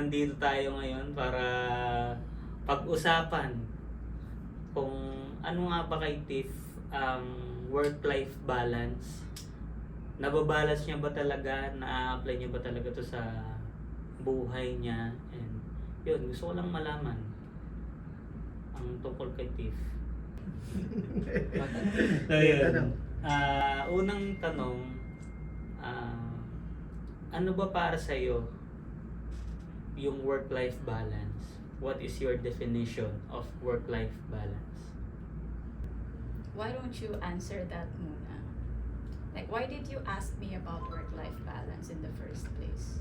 nandito tayo ngayon para pag-usapan kung ano nga ba kay Tiff ang work-life balance. Nababalance niya ba talaga? Na-apply niya ba talaga to sa buhay niya? And yun, gusto ko lang malaman ang tungkol kay Tiff. So, yun. Unang tanong, ano ba para sa'yo yung work-life balance? What is your definition of work-life balance? Why don't you answer that muna? Like, why did you ask me about work-life balance in the first place?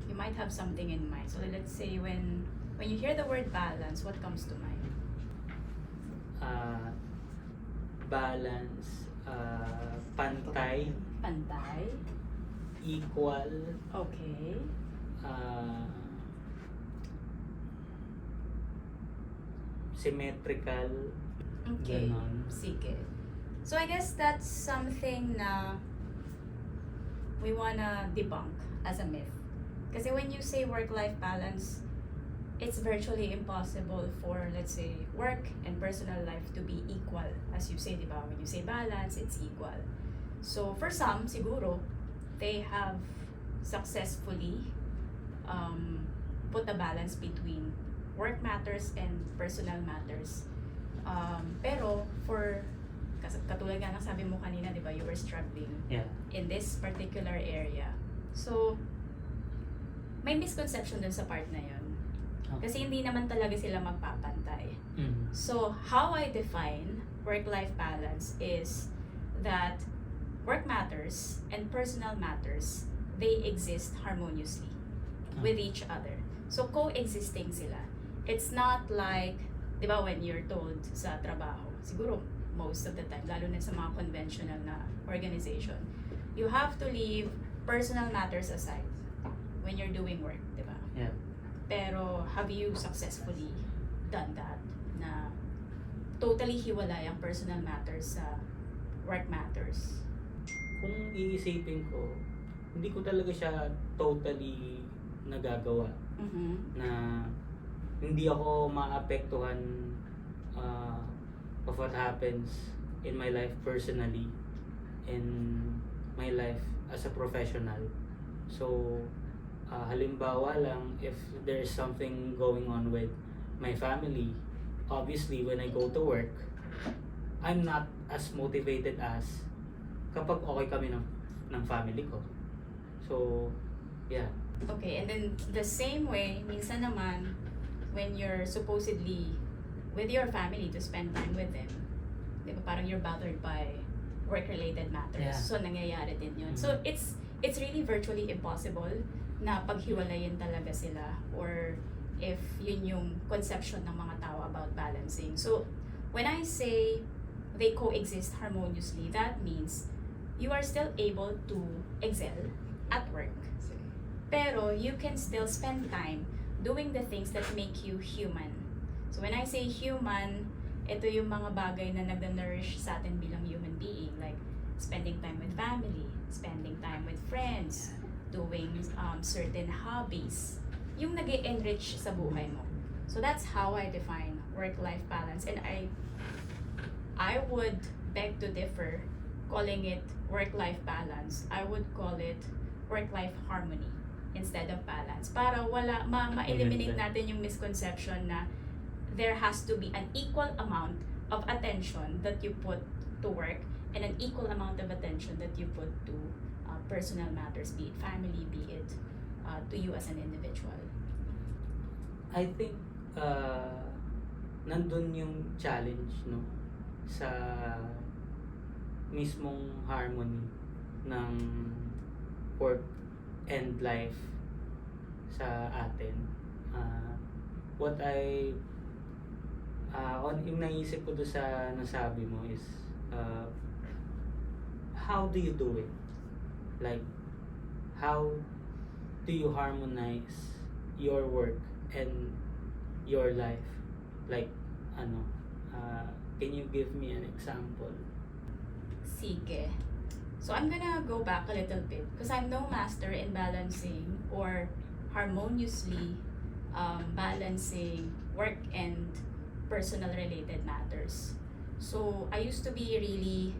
You might have something in mind. So let's say when you hear the word balance, what comes to mind? Balance, pantay, Pantay. equal, Okay. symmetrical, Okay. ganon. Sige. So I guess that's something na we wanna debunk as a myth. Kasi when you say work-life balance, it's virtually impossible for, let's say, work and personal life to be equal. As you say, di ba? When you say balance, it's equal. So for some, siguro, they have successfully put a balance between work matters and personal matters. Pero for, katulad nga ng sabi mo kanina, di ba, you were struggling Yeah. in this particular area. So, may misconception dun sa part na yun. Kasi hindi naman talaga sila magpapantay. Mm. So, how I define work-life balance is that work matters and personal matters, they exist harmoniously with each other. So, coexisting sila. It's not like, di ba, when you're told sa trabaho, siguro most of the time, lalo na sa mga conventional na organization, you have to leave personal matters aside when you're doing work, di ba? Yeah. Pero have you successfully done that? Na totally hiwalay ang personal matters sa work matters? Kung iisipin ko, hindi ko talaga siya totally nagagawa. Mm-hmm. Na hindi ako maapektuhan of what happens in my life personally, in my life as a professional. So, halimbawa lang, if there's something going on with my family, obviously when I go to work, I'm not as motivated as kapag okay kami ng family ko. So, yeah. Okay, and then the same way, minsan naman, when you're supposedly with your family to spend time with them, di ba, parang you're bothered by work-related matters. Yeah. So, nangyayari din yun. Mm-hmm. So, it's really virtually impossible na paghiwalayin talaga sila, or if yun yung conception ng mga tao about balancing. So, when I say they coexist harmoniously, that means you are still able to excel at work. Pero you can still spend time doing the things that make you human. So when I say human, ito yung mga bagay na nag-nourish sa atin bilang human being, like spending time with family, spending time with friends, doing certain hobbies, yung nag-enrich sa buhay mo. So that's how I define work-life balance, and I would beg to differ calling it work-life balance. I would call it work-life harmony instead of balance, para ma-eliminate natin yung misconception na there has to be an equal amount of attention that you put to work and an equal amount of attention that you put to personal matters, be it family, be it to you as an individual. I think nandun yung challenge, no, sa mismong harmony ng work and life sa atin. What I yung naisip ko doon sa nasabi mo is how do you do it? Like, how do you harmonize your work and your life? Like, can you give me an example? Sige. So I'm gonna go back a little bit because I'm no master in balancing or harmoniously balancing work and personal related matters. So I used to be really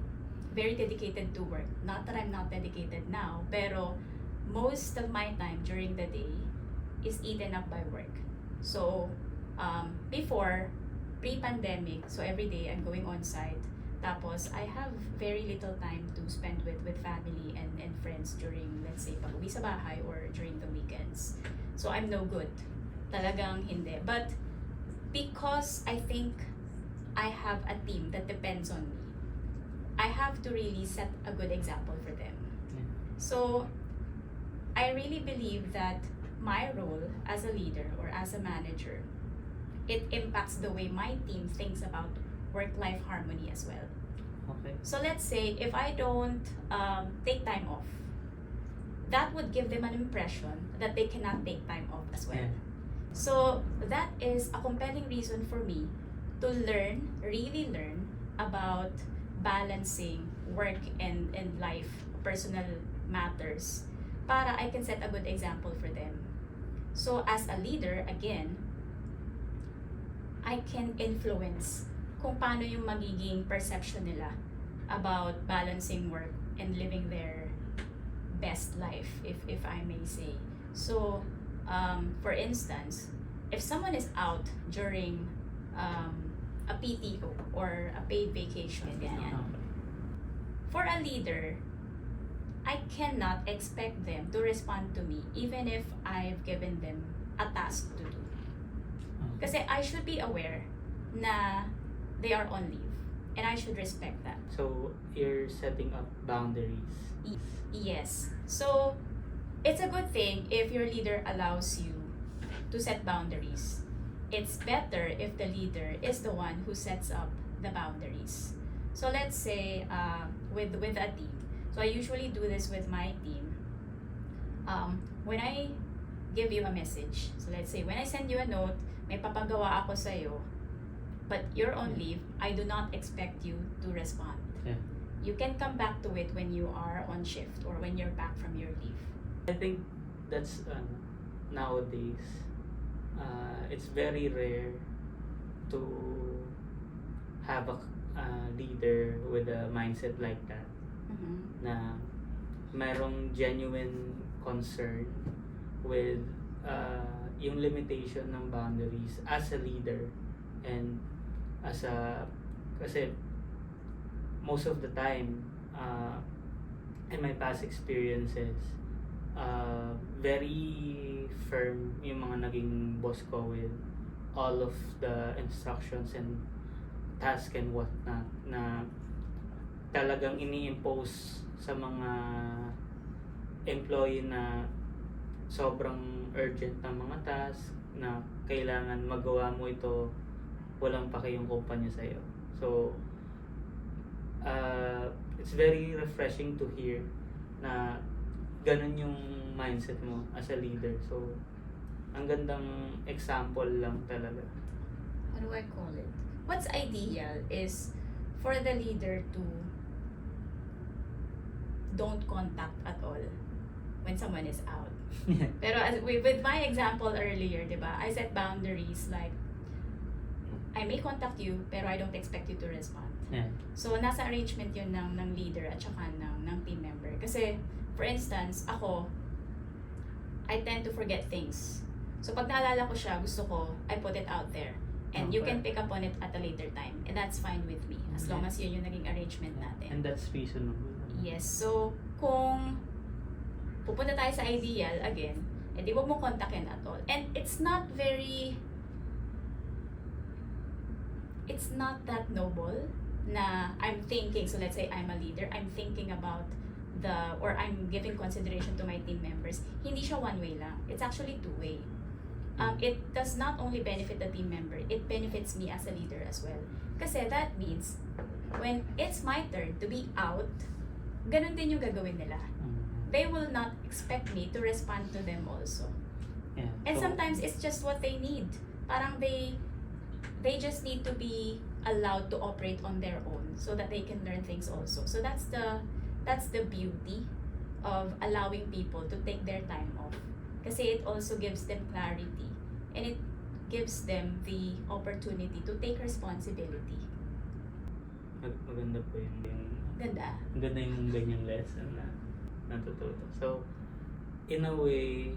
very dedicated to work. Not that I'm not dedicated now, pero most of my time during the day is eaten up by work. So before, pre-pandemic, so every day I'm going on site. Tapos I have very little time to spend with family and friends during, let's say, pag-uwi sa bahay or during the weekends. So I'm no good. Talagang hindi. But because I think I have a team that depends on me, I have to really set a good example for them. Yeah. So I really believe that my role as a leader or as a manager, it impacts the way my team thinks about work-life harmony as well. Okay. So let's say if I don't take time off, that would give them an impression that they cannot take time off as well. Yeah. So that is a compelling reason for me to learn, really learn about balancing work and life, personal matters, para I can set a good example for them. So as a leader, again, I can influence kung paano yung magiging perception nila about balancing work and living their best life, if I may say. So, for instance, if someone is out during a PTO or a paid vacation, ganyan, for a leader, I cannot expect them to respond to me even if I've given them a task to do. Kasi I should be aware na they are on leave and I should respect that. So you're setting up boundaries. Yes. So it's a good thing if your leader allows you to set boundaries. It's better if the leader is the one who sets up the boundaries. So let's say with a team. So I usually do this with my team. When I give you a message, so let's say when I send you a note, may papagawa ako sa'yo, but you're on leave, I do not expect you to respond. Yeah. You can come back to it when you are on shift or when you're back from your leave. I think that's nowadays it's very rare to have a leader with a mindset like that, na merong genuine concern with yung limitation ng boundaries as a leader and as a, kasi most of the time in my past experiences, very firm yung mga naging boss ko with all of the instructions and task and whatnot, na talagang ini-impose sa mga employee na sobrang urgent na mga task na kailangan magawa mo ito, walang paki yung kumpanya sa'yo. So it's very refreshing to hear na ganun yung mindset mo as a leader. So ang gandang example lang talaga. How do I call it? What's ideal is for the leader to don't contact at all when someone is out. Pero with my example earlier, di ba? I set boundaries like I may contact you pero I don't expect you to respond. Yeah. So nasa arrangement yun ng leader at saka ng team member. Kasi for instance, ako I tend to forget things. So pag naalala ko siya, gusto ko I put it out there. And you can pick up on it at a later time. And that's fine with me. As long as yun yung naging arrangement natin. And that's reasonable. Yes. So, kung pupunta tayo sa ideal, again, edi wag mo kontakin at all. And it's not that noble na I'm thinking, so let's say I'm a leader, I'm thinking about or I'm giving consideration to my team members. Hindi siya one way lang. It's actually two way. It does not only benefit the team member, it benefits me as a leader as well. Kasi that means, when it's my turn to be out, ganun din yung gagawin nila. They will not expect me to respond to them also. Yeah. And So, sometimes it's just what they need. Parang they just need to be allowed to operate on their own so that they can learn things also. So that's the beauty of allowing people to take their time off. Kasi it also gives them clarity And it gives them the opportunity to take responsibility. Maganda po yung Ganda. ganda yung ganyang lesson na natututo. So, in a way,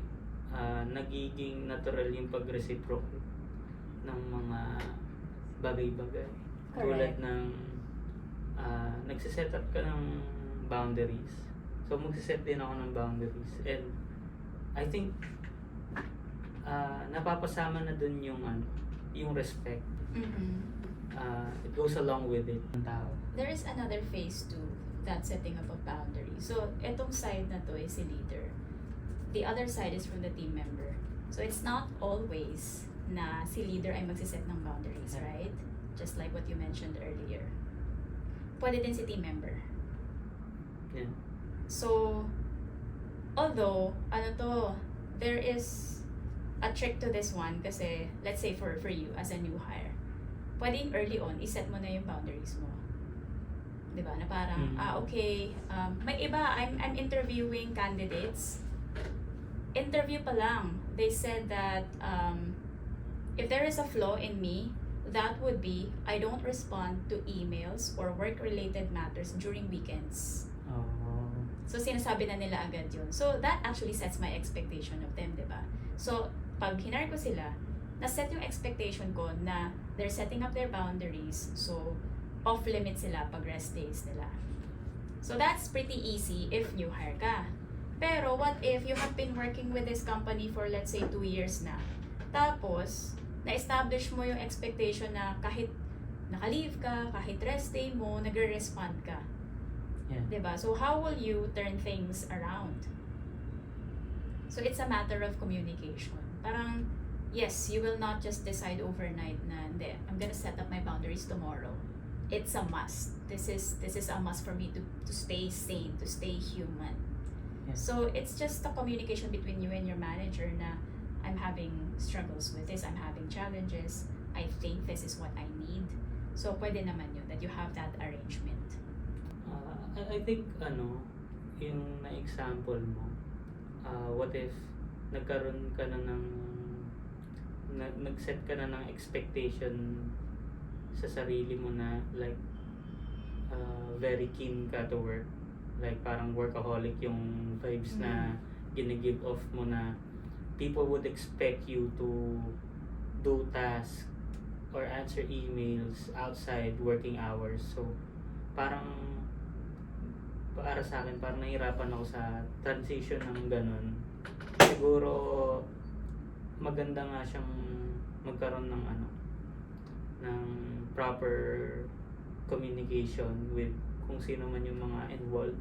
nagiging natural yung pag-reciprocate ng mga bagay-bagay. Tulad Correct. ng nagsiset up ka ng boundaries. So, magsiset din ako ng boundaries. And I think napapasama na dun yung yung respect. It goes along with it ng tao. There is another phase to that setting up of boundaries. So, etong side na to is si leader. The other side is from the team member. So, it's not always na si leader ay magsiset ng boundaries, Yeah. right? Just like what you mentioned earlier. Pwede din si team member. Yeah. So, although, there is a trick to this one kasi, let's say for you as a new hire, pwedeng early on, iset mo na yung boundaries mo. Diba? Na parang, okay, may iba, I'm interviewing candidates. Interview pa lang, they said that if there is a flaw in me, that would be, I don't respond to emails or work-related matters during weekends. Oh. So, sinasabi na nila agad yun. So, that actually sets my expectation of them, di ba? So, pag hinire ko sila, na-set yung expectation ko na they're setting up their boundaries. So, off-limit sila pag rest days nila. So, that's pretty easy if new hire ka. Pero, what if you have been working with this company for, let's say, 2 years na? Tapos, na-establish mo yung expectation na kahit naka-leave ka, kahit rest day mo, nagre-respond ka. Yeah. Diba? So, how will you turn things around? So, it's a matter of communication. Parang, yes, you will not just decide overnight na, hindi, I'm gonna set up my boundaries tomorrow. It's a must. This is a must for me to stay sane, to stay human. Yeah. So, it's just a communication between you and your manager na, I'm having struggles with this, I'm having challenges, I think this is what I need. So, pwede naman yun, that you have that arrangement. I think yung na-example mo, what if nagkaroon ka na ng nag-set ka na ng expectation sa sarili mo na like very keen ka to work, like parang workaholic yung vibes na gina-give off mo, na people would expect you to do tasks or answer emails outside working hours. So parang para sa akin, parang nahirapan ako sa transition ng ganun. Siguro maganda nga siyang magkaroon ng ng proper communication with kung sino man yung mga involved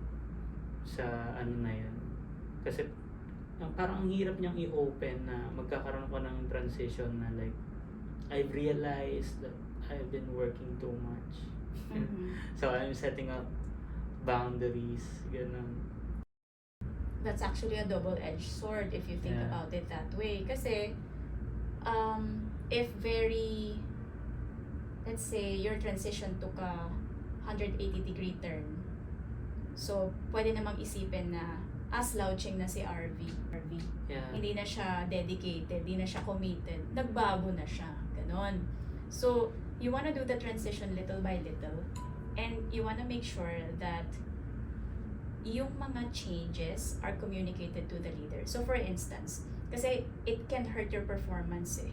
sa na yun. Kasi parang ang hirap niyang i-open na magkakaroon ko ng transition na like I've realized that I've been working too much. So I'm setting up boundaries, ganun. That's actually a double-edged sword if you think Yeah. about it that way. Kasi, if let's say, your transition took a 180-degree turn, so, pwede namang isipin na, slouching na si RV. Yeah. Hindi na siya dedicated, hindi na siya committed, nagbago na siya, ganon. So, you wanna do the transition little by little, and you wanna make sure that yung mga changes are communicated to the leader. So, for instance, kasi it can hurt your performance eh.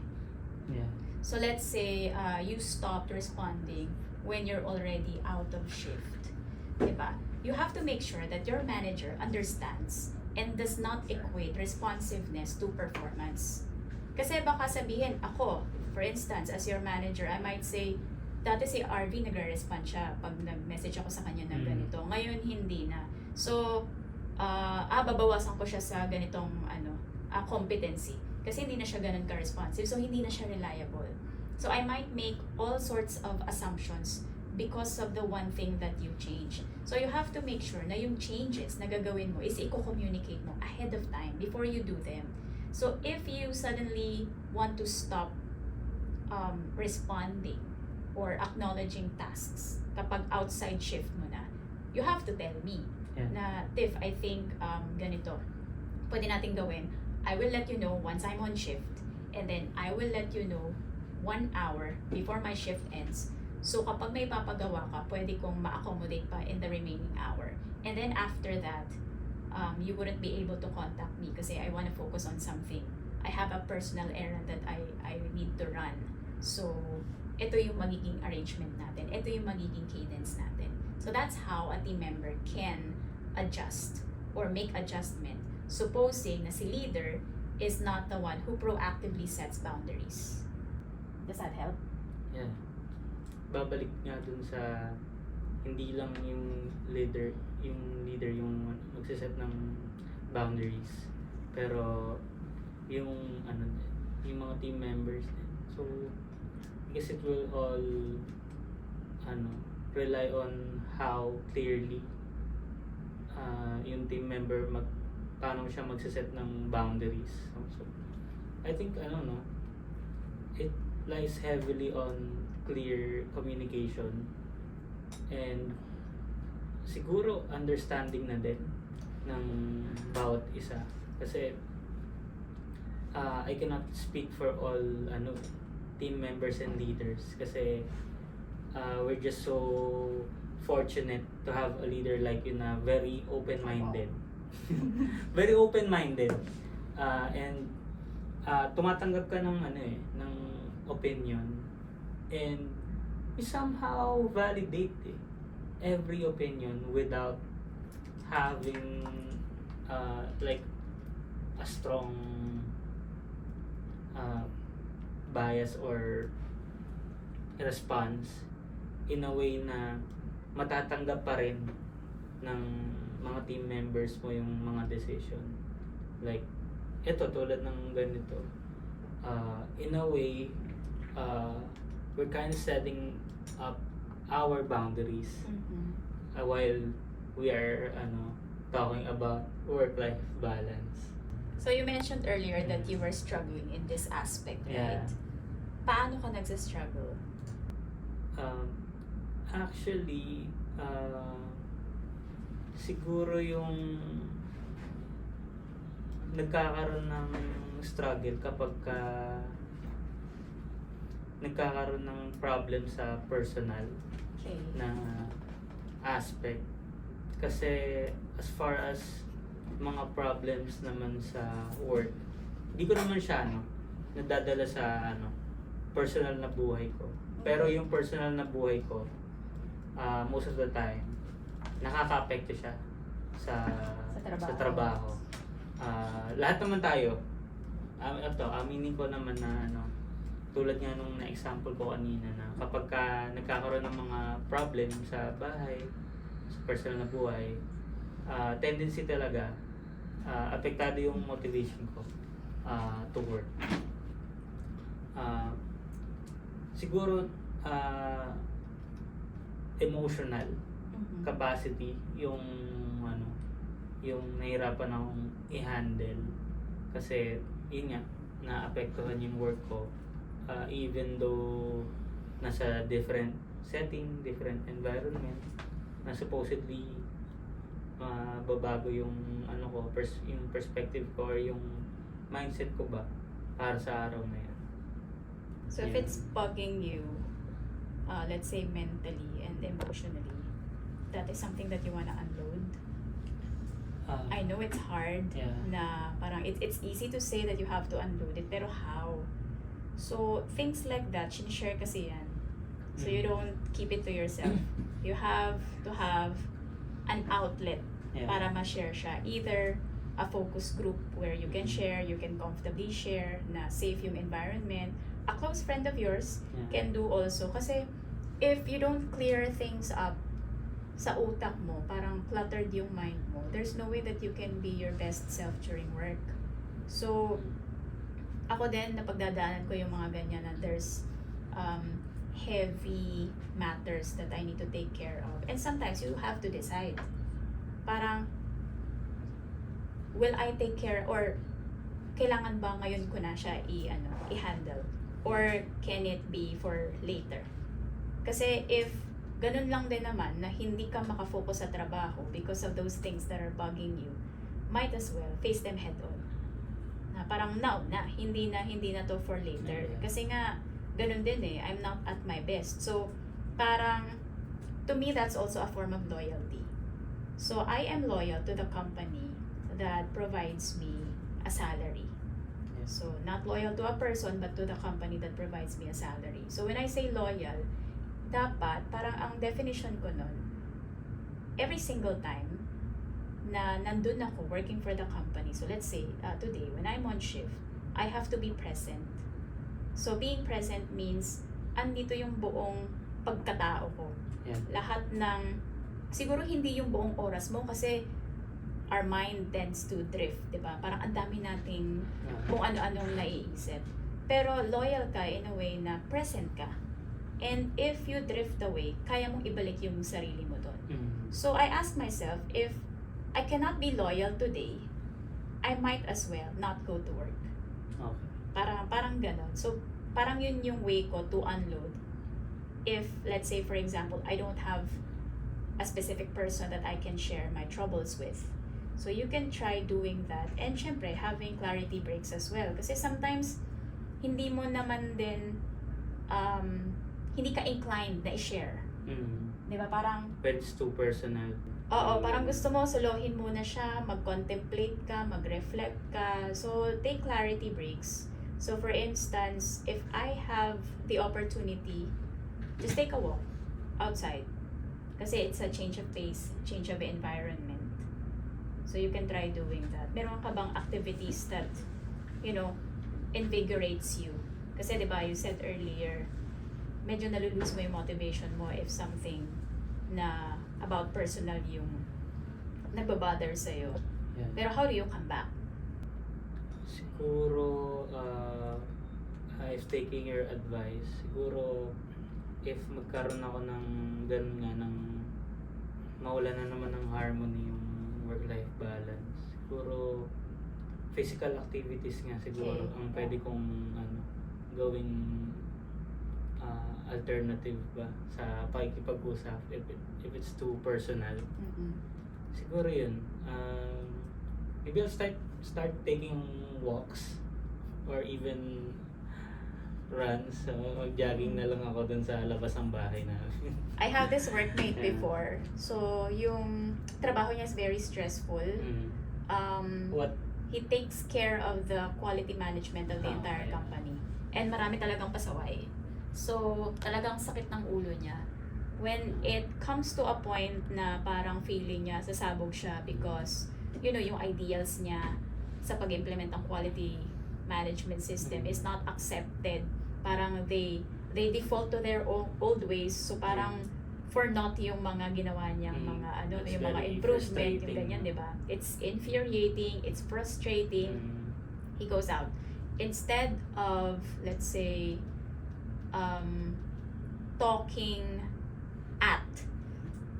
Yeah. So, let's say you stopped responding when you're already out of shift. Diba? You have to make sure that your manager understands and does not equate responsiveness to performance. Kasi baka sabihin, ako, for instance, as your manager, I might say, dati si RV nagre-respond siya pag nag-message ako sa kanya ng ganito. Ngayon, hindi na. So, babawasan ko siya sa ganitong competency. Kasi hindi na siya ganun ka-responsive. So, hindi na siya reliable. So, I might make all sorts of assumptions because of the one thing that you change. So, you have to make sure na yung changes na gagawin mo is i-communicate mo ahead of time before you do them. So, if you suddenly want to stop responding or acknowledging tasks kapag outside shift mo na, you have to tell me na, Tiff, I think ganito, pwede nating gawin. I will let you know once I'm on shift. And then I will let you know 1 hour before my shift ends. So kapag may papagawa ka, pwede kong ma-accommodate pa in the remaining hour. And then after that, you wouldn't be able to contact me kasi I want to focus on something. I have a personal errand that I need to run. So, ito yung magiging arrangement natin. Ito yung magiging cadence natin. So, that's how a team member can adjust or make adjustment. Supposing na si leader is not the one who proactively sets boundaries. Does that help? Yeah. Babalik nga dun sa hindi lang yung leader yung magsiset ng boundaries, pero yung yung mga team members din. So I guess it will all rely on how clearly yung team member paano siya magsiset ng boundaries. So I think it lies heavily on clear communication and siguro understanding na din ng bawat isa, kasi I cannot speak for all team members and leaders kasi we're just so fortunate to have a leader like you na very open-minded. Very open-minded and tumatanggap ka ng ng opinion, and you somehow validate every opinion without having like a strong bias or response, in a way na matatanggap pa rin ng mga team members mo yung mga decision. Like ito, tulad ng ganito, in a way we're kind of setting up our boundaries while we are talking about work-life balance. So you mentioned earlier that you were struggling in this aspect, right? Yeah. Paano ka nagsistruggle? Actually, siguro yung nagkakaroon ng struggle kapag nagkakaroon ng problem sa personal Okay. na aspect. Kasi as far as mga problems naman sa work, hindi ko naman siya nadadala sa personal na buhay ko. Pero yung personal na buhay ko, most of the time, nakaka-apekto siya sa trabaho. Lahat naman tayo, aminin ko naman na tulad nga nung na-example ko kanina, na kapag nagkakaroon ng mga problem sa bahay, sa personal na buhay, tendency talaga, apektado yung motivation ko to work. Siguro emotional capacity yung yung nahirapan akong i-handle, kasi yun nga, naapektuhan yung work ko, even though nasa different setting, different environment, na supposedly babago yung yung perspective ko or yung mindset ko ba para sa araw na yan. So if it's bugging you, let's say mentally and emotionally, that is something that you wanna unload. I know it's hard, Yeah. na parang it's easy to say that you have to unload it, pero how? So things like that, sinishare kasi yan. So you don't keep it to yourself. You have to have an outlet para ma-share siya. Either a focus group where you can share, you can comfortably share, na safe yung environment. A close friend of yours can do also. Kasi if you don't clear things up sa utak mo, parang cluttered yung mind mo, there's no way that you can be your best self during work. So, ako din, napagdadaanan ko yung mga ganyan na there's heavy matters that I need to take care of. And sometimes you have to decide. Parang, will I take care, or kailangan ba ngayon ko na siya i-handle? Or can it be for later? Kasi if ganun lang din naman na hindi ka makafocus sa trabaho because of those things that are bugging you, might as well face them head on. Na parang now na, hindi na to for later. Yeah. Kasi nga, ganun din eh, I'm not at my best. So, parang, to me, that's also a form of loyalty. So, I am loyal to the company that provides me a salary. Yes. So, not loyal to a person, but to the company that provides me a salary. So, when I say loyal, dapat, parang ang definition ko nun, every single time na nandun ako working for the company. So, let's say, today, when I'm on shift, I have to be present. So, being present means, andito yung buong pagkatao ko. Yeah. Lahat ng, siguro hindi yung buong oras mo kasi our mind tends to drift, di ba? Parang ang dami nating kung ano-anong naiisip. Pero loyal ka in a way na present ka. And if you drift away, kaya mong ibalik yung sarili mo doon. So I ask myself, if I cannot be loyal today, I might as well not go to work. Okay. Parang ganon. So parang yun yung way ko to unload. If, let's say for example, I don't have a specific person that I can share my troubles with. So you can try doing that. And syempre, having clarity breaks as well. Kasi sometimes, hindi mo naman din, hindi ka inclined na i-share. Di ba? Parang, When it's too personal. oo, parang gusto mo, suluhin muna siya, mag-contemplate ka, mag-reflect ka. So, take clarity breaks. So, for instance, if I have the opportunity, just take a walk outside. Kasi it's a change of pace, change of environment. So, you can try doing that. Meron ka bang activities that, invigorates you? Kasi, di ba, you said earlier, medyo nalulose mo yung motivation mo if something na about personal yung nagbabother sa'yo. Yeah. Pero how do you come back? Siguro, if taking your advice, siguro, if magkaroon ako ng ganun nga, ng mawala na naman ng harmony yung work-life balance, siguro, physical activities nga siguro Okay. ang pwede kong gawing alternative ba sa pakikipag-usap if it's too personal. Siguro yun. Maybe I'll start taking walks or even runs. So, mag-jogging na lang ako dun sa labas ng bahay namin. I have this workmate Yeah. before. So, yung trabaho niya is very stressful. What? He takes care of the quality management of the entire Okay. company. And marami talagang pasaway. So, talagang sakit ng ulo niya. When it comes to a point na parang feeling niya, sasabog siya because, yung ideals niya sa pag-implement ng quality management system is not accepted. Parang they default to their old ways. So, parang for naught yung mga ginawa niyang mga It's yung mga very improvement, yung frustrating. ganyan, di ba? It's infuriating, it's frustrating. He goes out. Instead of, let's say, talking at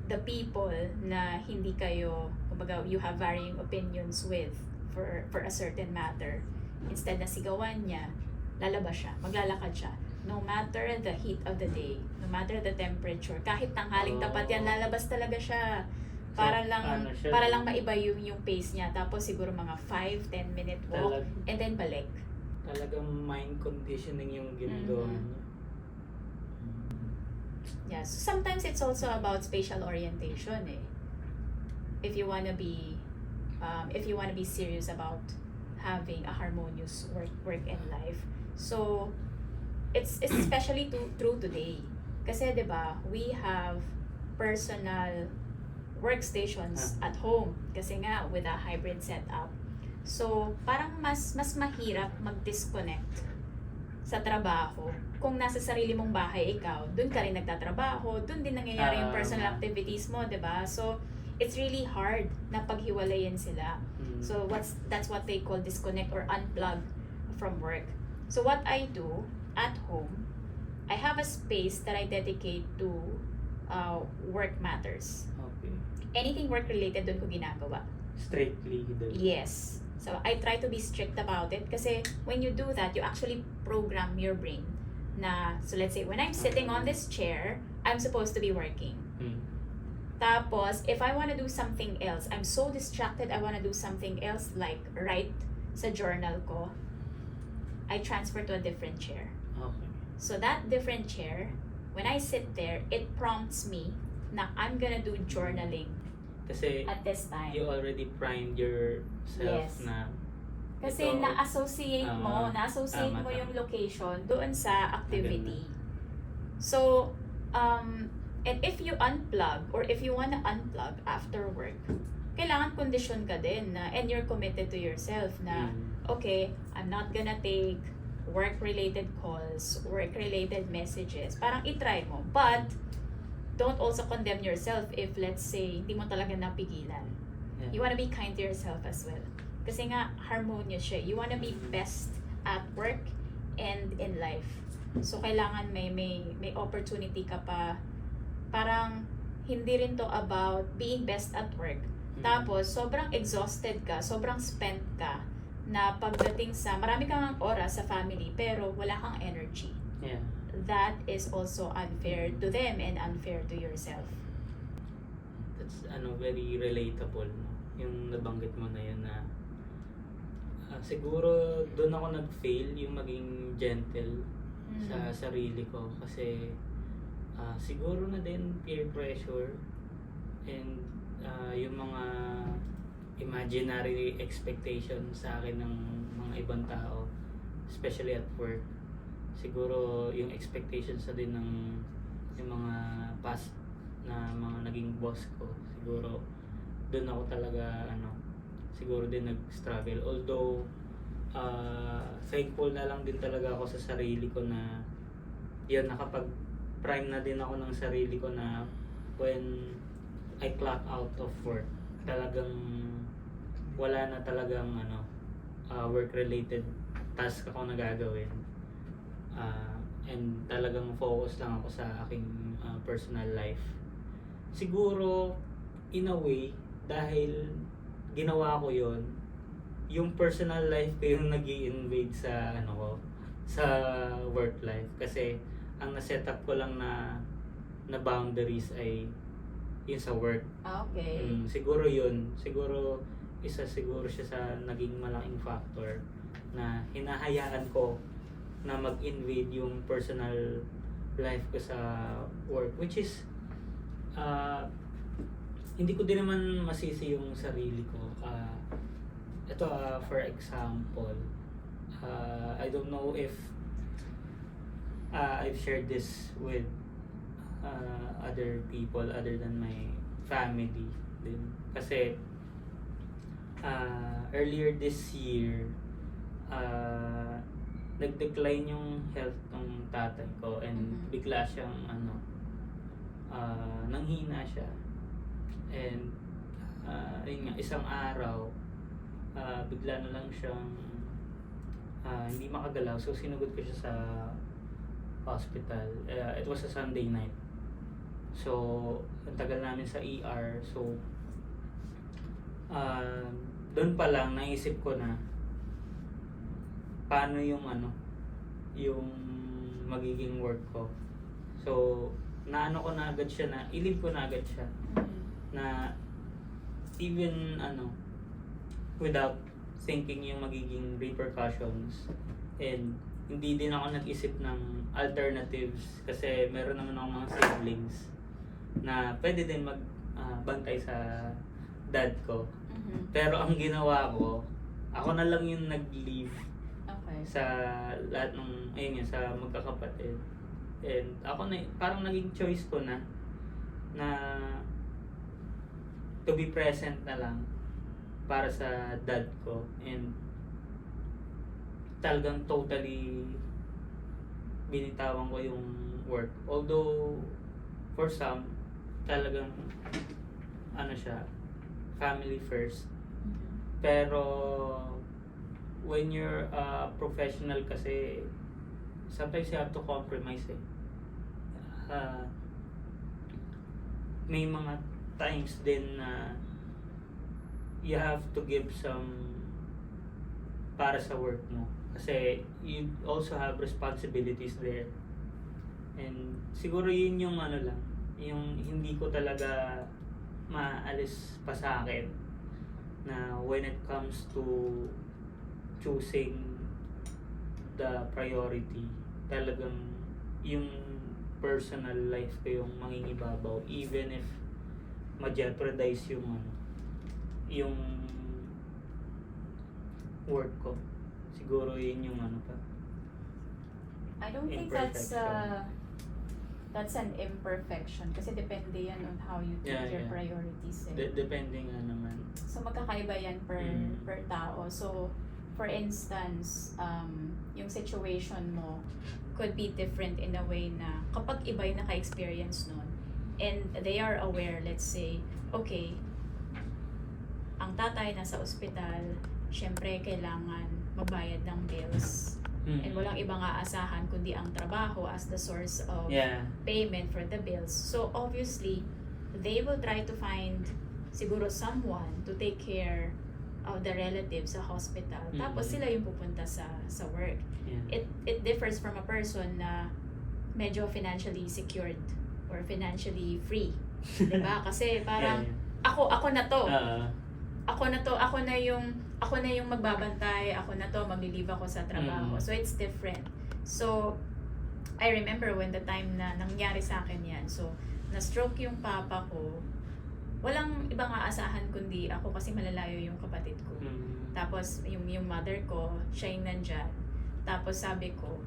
the people na hindi kayo, kumbaga, you have varying opinions with for a certain matter. Instead na sigawan niya, lalabas siya, maglalakad siya. No matter the heat of the day, no matter the temperature, kahit tanghaling tapat yan, lalabas talaga siya. Para lang maiba yung pace niya. Tapos siguro mga 5-10 minute walk and then balik. Talagang mind conditioning yung ginagawa niya. Yeah, so sometimes it's also about spatial orientation eh. If you wanna be serious about having a harmonious work and life. So it's especially true today. Kasi 'di ba, we have personal workstations at home kasi nga with a hybrid setup. So parang mas mahirap mag-disconnect sa trabaho. Kung nasa sarili mong bahay ikaw, dun ka rin nagtatrabaho, dun din nangyayari yung personal activities mo, 'di ba? So it's really hard na paghiwalayin sila. So that's what they call disconnect or unplug from work. So what I do at home, I have a space that I dedicate to work matters. Okay. Anything work related doon ko ginagawa. Strictly doon. Yes. So I try to be strict about it kasi when you do that, you actually program your brain na, so let's say when I'm sitting on this chair, I'm supposed to be working. Tapos, if I want to do something else, I'm so distracted, I want to do something else like write sa journal ko, I transfer to a different chair. Okay. So that different chair, when I sit there, it prompts me na I'm gonna do journaling Kasi at this time. you already primed yourself Yes. na Kasi ito, na-associate mo tama, yung tama. location doon sa activity. So, and if you unplug or if you wanna unplug after work, kailangan kondisyon ka din na, and you're committed to yourself na, okay, I'm not gonna take work-related calls, work-related messages. Parang itry mo. But, don't also condemn yourself if, let's say, hindi mo talaga napigilan. Yeah. You wanna be kind to yourself as well. Kasi nga, harmonious siya. You wanna be best at work and in life. So, kailangan may opportunity ka pa. Parang, hindi rin to about being best at work. Tapos, sobrang exhausted ka, sobrang spent ka, na pagdating sa, marami kang oras sa family, pero wala kang energy. Yeah. That is also unfair to them and unfair to yourself. That's very relatable, no? Yung nabanggit mo na yun na siguro doon ako nag-fail yung maging gentle sa sarili ko kasi siguro na din peer pressure and yung mga imaginary expectation sa akin ng mga ibang tao, especially at work. Siguro yung expectations na din ng yung mga past na mga naging boss ko, siguro doon ako talaga siguro din nag-struggle. Although thankful na lang din talaga ako sa sarili ko na yun, nakapag-prime na din ako ng sarili ko na when I clock out of work, talagang wala na talagang work-related task ako na gagawin. And talagang focus lang ako sa aking personal life. Siguro, in a way, dahil ginawa ko yon, yung personal life ko yung nag-i-invade sa sa work life. Kasi ang na-set up ko lang na boundaries ay yun sa work. Okay. Siguro yun. Siguro isa siguro siya sa naging malaking factor na hinahayaan ko na mag-invade yung personal life ko sa work, which is hindi ko din naman masisi yung sarili ko. Ito for example, I don't know if I've shared this with other people other than my family din. Kasi earlier this year, nag-decline yung health ng tatay ko and bigla siyang nanghina siya. And yun nga, isang araw bigla na lang siyang hindi makagalaw, so sinugod ko siya sa hospital. It was a Sunday night, so ang tagal namin sa ER. So doon pa lang naisip ko na paano yung yung magiging work ko. So naano ko na agad siya, na ilib ko na agad siya na even without thinking yung magiging repercussions, and hindi din ako nag-isip ng alternatives kasi meron naman ako mga siblings na pwede din magbantay sa dad ko. Pero ang ginawa ko, ako na lang yung nag-leave sa lahat ng sa magkakapatid. And ako na parang naging choice ko na to be present na lang para sa dad ko, and talagang totally binitawan ko yung work. Although for some talagang siya, family first. Pero when you're a professional kasi, sometimes you have to compromise may mga times din na you have to give some para sa work mo. Kasi you also have responsibilities there. And siguro yun yung lang, yung hindi ko talaga maalis pa sa akin, na when it comes to choosing the priority, talagang yung personal life ko yung mangingibabaw, even if ma-jeopardize yung yung work ko. Siguro yun yung pa. I don't think that's an imperfection kasi depende yan on how you take your priorities. Depende nga naman. So magkakaiba yan per tao. So for instance, yung situation mo could be different in a way na kapag iba yung naka-experience nun and they are aware, let's say, okay, ang tatay nasa ospital, syempre kailangan magbayad ng bills. And walang ibang aasahan kundi ang trabaho as the source of payment for the bills. So obviously, they will try to find siguro someone to take care of the relatives sa hospital. Tapos sila yung pupunta sa work. It differs from a person na medyo financially secured or financially free. Diba? Kasi parang ako na to. Ako na yung magbabantay, ako na to, maglilive ako sa trabaho. So, it's different. So, I remember when the time na nangyari sa akin yan. So, na-stroke yung papa ko, walang ibang aasahan kundi ako kasi malalayo yung kapatid ko. Tapos, yung mother ko, siya yung nandyan. Tapos, sabi ko,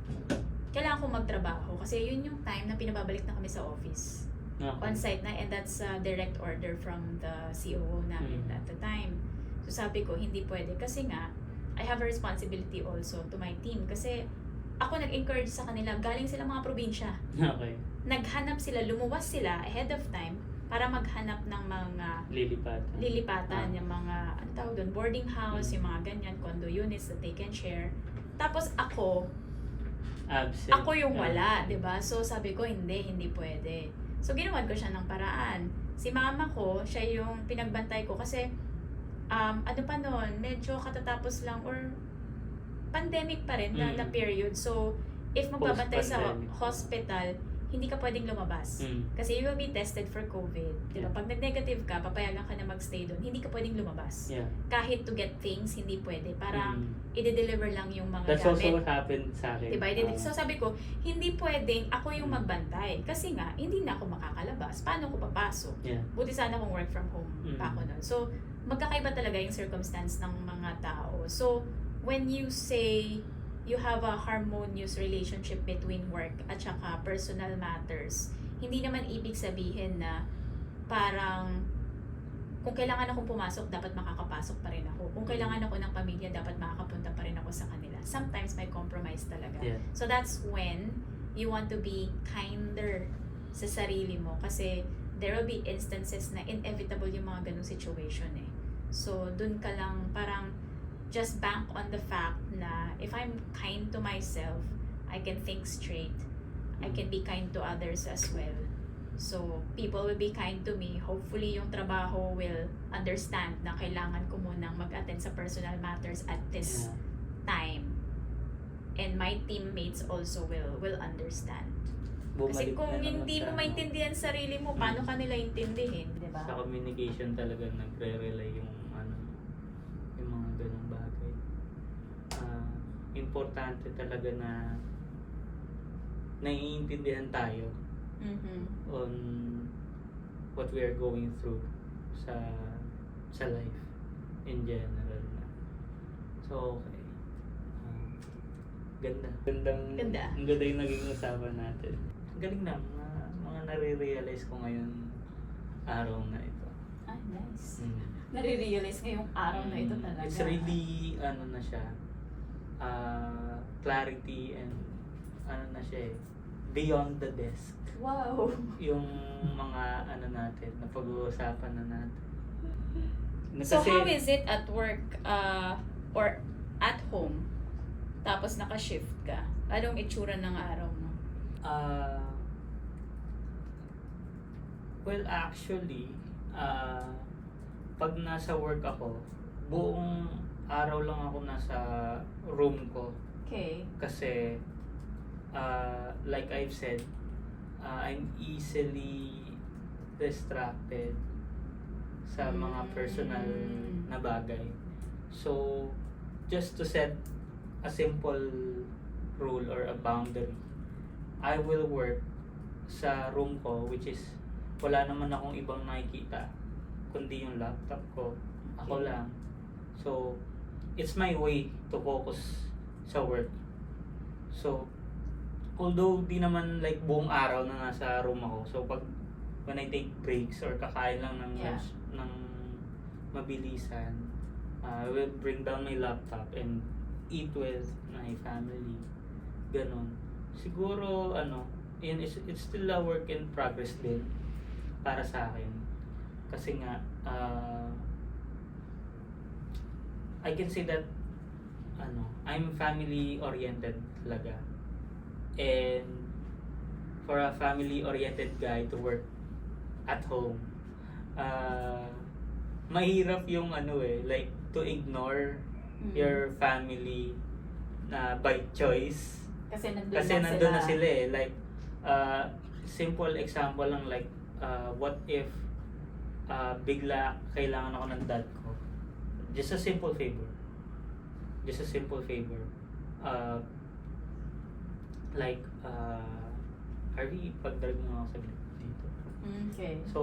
kailangan ko magtrabaho kasi yun yung time na pinababalik na kami sa office. On-site na, and that's a direct order from the COO namin at the time. So sabi ko, hindi pwede. Kasi nga, I have a responsibility also to my team. Kasi ako nag-encourage sa kanila, galing sila mga probinsya. Okay. Naghanap sila, lumuwas sila ahead of time para maghanap ng mga lilipatan, yung mga, ano tawag doon, boarding house, yung mga ganyan, condo units that they can share. Tapos ako, absent. Ako yung wala, di ba? So sabi ko, hindi pwede. So ginawan ko siya ng paraan. Si mama ko, siya yung pinagbantay ko kasi ano pa noon, medyo katatapos lang or pandemic pa rin na period. So, if magbabantay sa hospital, hindi ka pwedeng lumabas. Kasi you will be tested for COVID. Diba? Pag nag-negative ka, papayagan ka na magstay doon, hindi ka pwedeng lumabas. Kahit to get things, hindi pwede. Parang i-deliver lang yung mga That's gamit. also what happened sa akin. Diba? So sabi ko, hindi pwedeng ako yung magbantay. Kasi nga, hindi na ako makakalabas. Paano ko papasok? Buti sana kung work from home pa ako nun. So, magkakaiba talaga yung circumstance ng mga tao. So, when you say you have a harmonious relationship between work at saka personal matters, hindi naman ibig sabihin na parang kung kailangan akong pumasok, dapat makakapasok pa rin ako. Kung kailangan ako ng pamilya, dapat makakapunta pa rin ako sa kanila. Sometimes may compromise talaga. So that's when you want to be kinder sa sarili mo kasi there will be instances na inevitable yung mga ganung situation eh. So dun ka lang parang just bank on the fact na if I'm kind to myself, I can think straight. I can be kind to others as well. So, people will be kind to me. Hopefully, yung trabaho will understand na kailangan ko munang mag-attend sa personal matters at this time. And my teammates also will understand. Kasi kung hindi mo maintindihan sarili mo, paano ka nila intindihin, di ba? Sa communication talaga nagre-rely yung mga ganung bagay. Importante talaga na naiintindihan tayo on what we are going through sa life in general na. So, okay. Ganda. Ang ganda yung naging usapan natin. Galing na, mga nare-realize ko ngayon araw na ito. Ah, nice. Nare-realize ngayong araw na ito talaga. It's really, na siya, clarity and, na siya beyond the desk. Wow! Yung mga, natin, na pag-uusapan na natin. So, how is it at work, or at home, tapos naka-shift ka? Anong itsura ng araw mo? Well, actually, pag nasa work ako, buong araw lang ako nasa room ko. Okay. Kasi, like I've said, I'm easily distracted sa mga personal na bagay. So, just to set a simple rule or a boundary, I will work sa room ko, which is wala naman akong ibang nakikita kundi yung laptop ko, ako lang. So it's my way to focus sa work. So although di naman like buong araw na nasa room ako, so when I take breaks or kakain lang ng Yeah. lunch ng mabilisan, I will bring down my laptop and eat with my family. Ganon. Siguro yun it's still a work in progress din para sa akin. Kasi nga I can say that I'm family oriented talaga. And for a family oriented guy to work at home, mahirap yung like to ignore your family na by choice. Kasi Kasi nandun na sila eh. Like, simple example lang like, what if bigla kailangan ako ng dad ko? Just a simple favor. Like, Harvey, pag-drag mo ako saglit dito. Okay. So,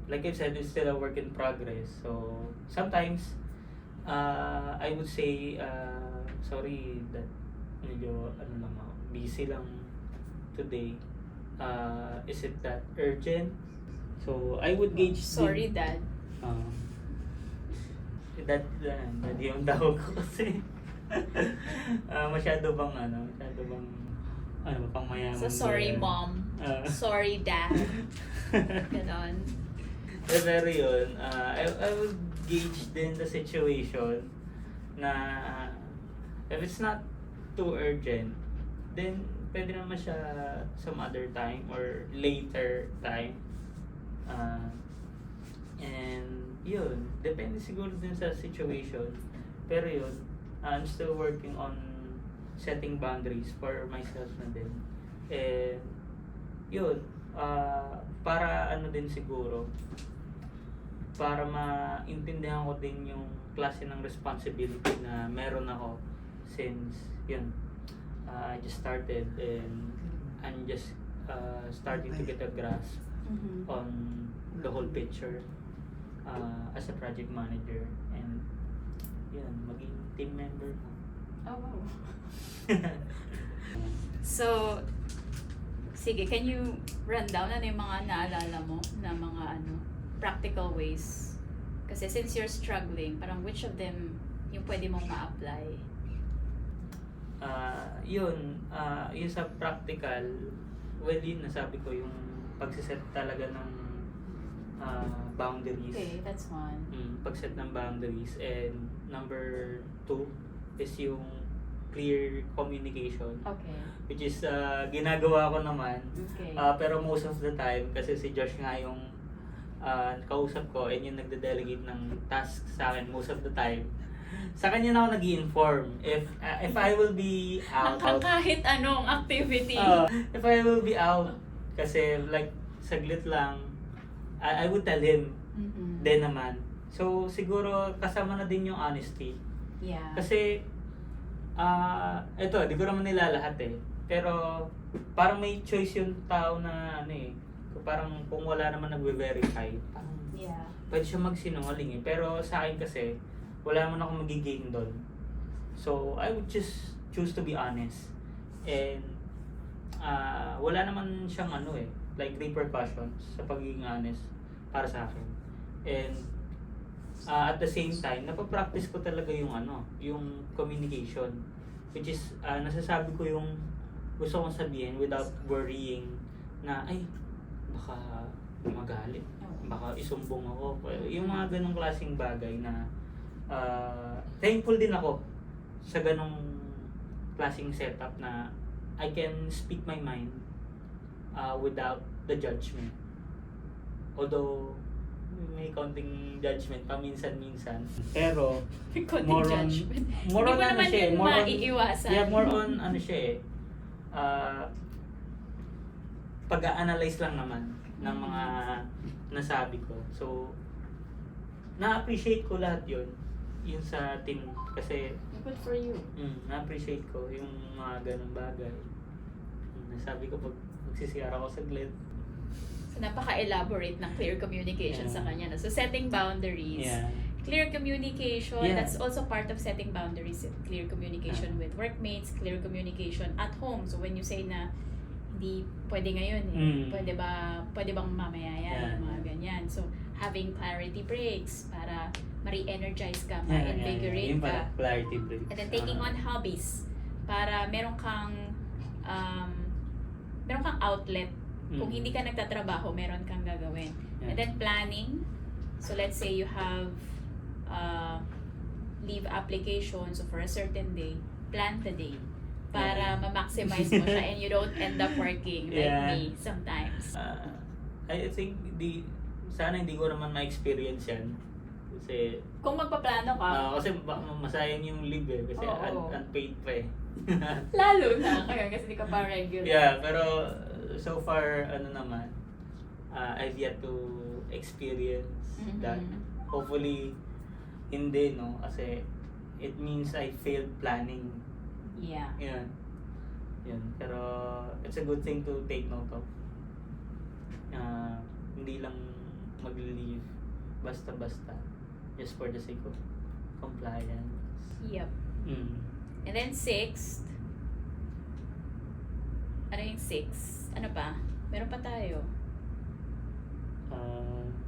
like I said, it's still a work in progress. So, sometimes, I would say, sorry that medyo, busy lang today. Is it that urgent? So, I would gauge Sorry, Dad. That yung tawag ko kasi. Masyado bang pang mayaman. So, sorry, ba yan? Mom. Sorry, Dad. Ganon. Pero yun, I would gauge din the situation na if it's not too urgent, then pwede naman siya some other time or later time. And yun, depende siguro din sa situation. Pero yun, I'm still working on setting boundaries for myself na din. And yun, para din siguro, para maintindihan ko din yung klase ng responsibility na meron ako since yun, I just started and I'm just starting to get a grasp on the whole picture as a project manager and yun, maging team member ko. Oh, wow. So, sige, can you run down yung mga naalala mo na mga practical ways? Kasi since you're struggling, parang which of them yung pwede mong ma-apply? Yun sa practical, well yun, nasabi ko yung pagsiset talaga ng boundaries. Okay, that's one. Pagset ng boundaries. And number 2 is yung clear communication. Okay. Which is ginagawa ko naman. Okay. Pero most of the time, kasi si Josh nga yung kausap ko and yung nagde-delegate ng task sa akin most of the time. Sa kanya na ako nag-i-inform if I will be out. Kahit anong activity. If I will be out, kasi like saglit lang, I would tell him din naman. So siguro kasama na din yung honesty. Yeah. Kasi ito, di ko naman nila lahat eh. Pero parang may choice yung tao na parang kung wala naman nagve-verify, parang Yeah. pwede siya magsinungaling eh. Pero sa akin kasi, wala naman akong magigain doon. So, I would just choose to be honest. And wala naman siyang like repercussions sa pagiging honest para sa akin. And at the same time, napapractice ko talaga yung yung communication. Which is, nasasabi ko yung gusto kong sabihin without worrying na, ay, baka magalit, baka isumbong ako. Yung mga ganong klaseng bagay na thankful din ako sa ganong klaseng setup na I can speak my mind without the judgment. Although may konting judgment paminsan-minsan. Pero more on judgment. more on Hindi mo naman siya, yun more on maiiwasan. yeah, more on siya pag-a-analyze lang naman ng mga nasabi ko. So na-appreciate ko lahat 'yun. yun sa team kasi Good for you. na-appreciate ko yung mga ganong bagay. Nasabi ko pag magsisiyara ako saglit. So, napaka-elaborate ng clear communication sa Yeah. kanya. No? So, setting boundaries. Yeah. Clear communication, Yeah. that's also part of setting boundaries. Clear communication with workmates, clear communication at home. So, when you say na hindi pwede ngayon pwede bang mamaya yan, Yeah. yung mga ganyan. So, having clarity breaks para ma-re-energize ka, Yeah, ma-invigorate Yung ka. pala, clarity break. And then taking on hobbies para meron kang outlet. Kung hindi ka nagtatrabaho, meron kang gagawin. Yeah. And then planning. So let's say you have leave application so for a certain day, plan the day para Yeah. ma-maximize mo siya and you don't end up working like Yeah. me sometimes. I think sana hindi ko naman ma-experience yan. Kasi Kung magpaplano ka, kasi masayang yung leave eh. Kasi Oo. unpaid pa eh. lalo na kaya kasi di ka pa regular. Yeah, pero so far, naman, I've yet to experience Mhm. that. Hopefully, hindi, no? Kasi it means I failed planning. Yeah. Yun. Pero it's a good thing to take note of. Hindi lang mag-leave basta-basta just for the sake of compliance. Yep. And then sixth, ano yung sixth? Ano pa? Meron pa tayo.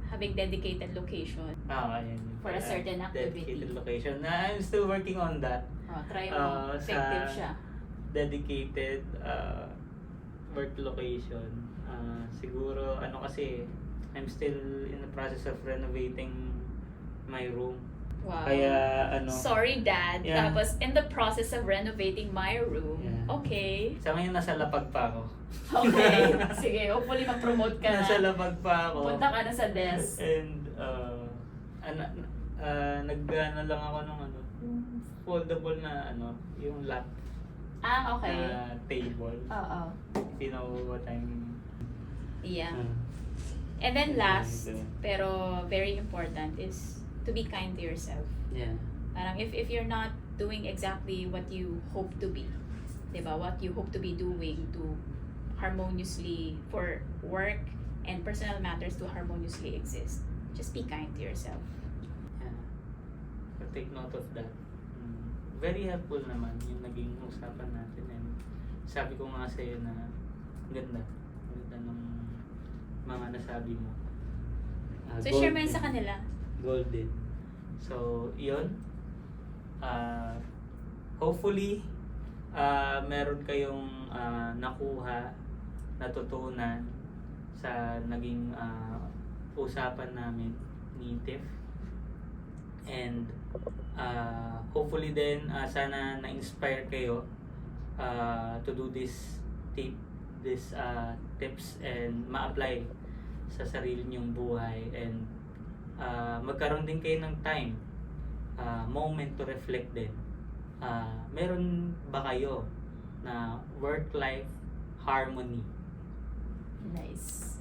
Having dedicated location. Ayun. For a certain activity. Dedicated location. I'm still working on that. Try mo. Effective siya. Dedicated work location. Siguro, kasi, I'm still in the process of renovating my room. Wow. Kaya, Sorry, Dad. Yeah. Tapos, in the process of renovating my room. Yeah. Okay. Sa ngayon, nasa lapag pa ako. Okay. Sige, hopefully mag-promote ka na. Nasa lapag pa ako. Punta ka na sa desk. And, lang ako ng foldable na, yung lap Okay. na table. Oo. If you know what I mean. Yeah. And then last, pero very important, is to be kind to yourself. Yeah. Parang if you're not doing exactly what you hope to be, diba? What you hope to be doing to harmoniously, for work and personal matters to harmoniously exist, just be kind to yourself. Yeah. So take note of that. Very helpful naman yung naging usapan natin. And sabi ko nga sa'yo na ang ganda. Ang ganda ng mga nasabi mo. So share mo yun sa kanila. Golden. So, yun. Hopefully, meron kayong nakuha, natutunan sa naging usapan namin ni Tiff. And hopefully din, sana na-inspire kayo to do these tips and ma-apply sa sarili nyong buhay. And magkaroon din kayo ng time, moment to reflect din. Meron ba kayo na work-life harmony? Nice.